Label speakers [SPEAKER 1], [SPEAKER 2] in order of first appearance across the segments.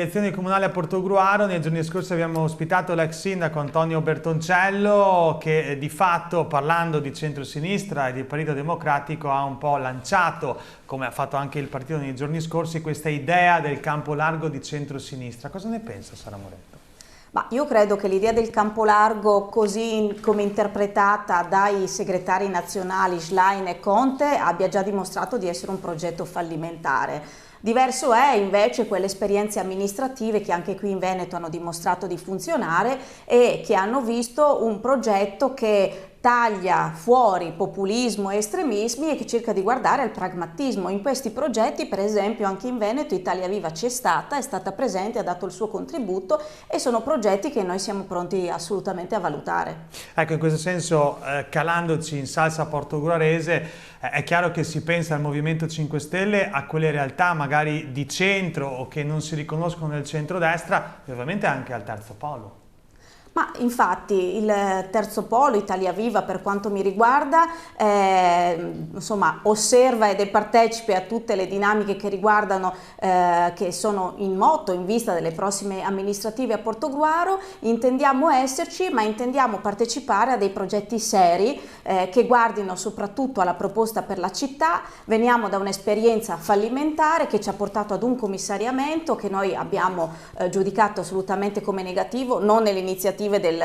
[SPEAKER 1] Elezioni comunali a Portogruaro, nei giorni scorsi abbiamo ospitato l'ex sindaco Antonio Bertoncello che di fatto, parlando di centrosinistra e di Partito Democratico, ha un po' lanciato, come ha fatto anche il partito nei giorni scorsi, questa idea del campo largo di centrosinistra. Cosa ne pensa Sara Moretto?
[SPEAKER 2] Ma io credo che l'idea del campo largo, così come interpretata dai segretari nazionali Schlein e Conte, abbia già dimostrato di essere un progetto fallimentare. Diverso è invece quelle esperienze amministrative che anche qui in Veneto hanno dimostrato di funzionare e che hanno visto un progetto che taglia fuori populismo e estremismi e che cerca di guardare al pragmatismo. In questi progetti, per esempio, anche in Veneto Italia Viva c'è stata, è stata presente, ha dato il suo contributo e sono progetti che noi siamo pronti assolutamente a valutare.
[SPEAKER 1] Ecco, in questo senso, calandoci in salsa portoguarese, è chiaro che si pensa al Movimento 5 Stelle, a quelle realtà magari di centro o che non si riconoscono nel centrodestra e ovviamente anche al terzo polo.
[SPEAKER 2] Ma infatti il terzo polo, Italia Viva per quanto mi riguarda, insomma, osserva ed è partecipe a tutte le dinamiche che riguardano, che sono in moto in vista delle prossime amministrative a Portogruaro. Intendiamo esserci, ma intendiamo partecipare a dei progetti seri che guardino soprattutto alla proposta per la città. Veniamo da un'esperienza fallimentare che ci ha portato ad un commissariamento che noi abbiamo giudicato assolutamente come negativo, non nell'iniziativa del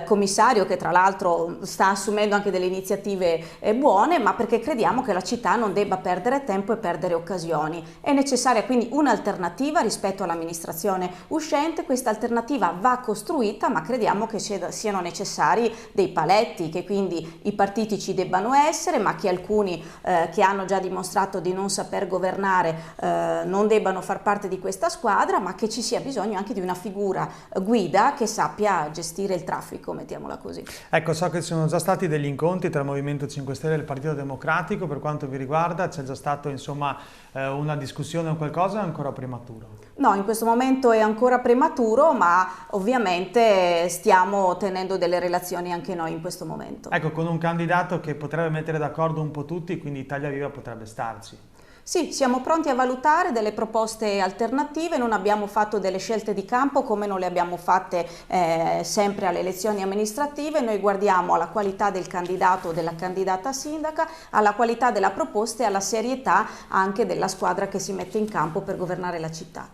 [SPEAKER 2] commissario, che tra l'altro sta assumendo anche delle iniziative buone, ma perché crediamo che la città non debba perdere tempo e perdere occasioni. È necessaria quindi un'alternativa rispetto all'amministrazione uscente. Questa alternativa va costruita, ma crediamo che siano necessari dei paletti, che quindi i partiti ci debbano essere, ma che alcuni che hanno già dimostrato di non saper governare non debbano far parte di questa squadra, ma che ci sia bisogno anche di una figura guida che sappia gestire il traffico, mettiamola così.
[SPEAKER 1] Ecco, so che ci sono già stati degli incontri tra il Movimento 5 Stelle e il Partito Democratico. Per quanto vi riguarda, c'è già stato insomma una discussione o qualcosa, è ancora prematuro?
[SPEAKER 2] No, in questo momento è ancora prematuro, ma ovviamente stiamo tenendo delle relazioni anche noi in questo momento.
[SPEAKER 1] Ecco, con un candidato che potrebbe mettere d'accordo un po' tutti, quindi Italia Viva potrebbe starci.
[SPEAKER 2] Sì, siamo pronti a valutare delle proposte alternative, non abbiamo fatto delle scelte di campo come non le abbiamo fatte sempre alle elezioni amministrative. Noi guardiamo alla qualità del candidato o della candidata sindaca, alla qualità della proposta e alla serietà anche della squadra che si mette in campo per governare la città.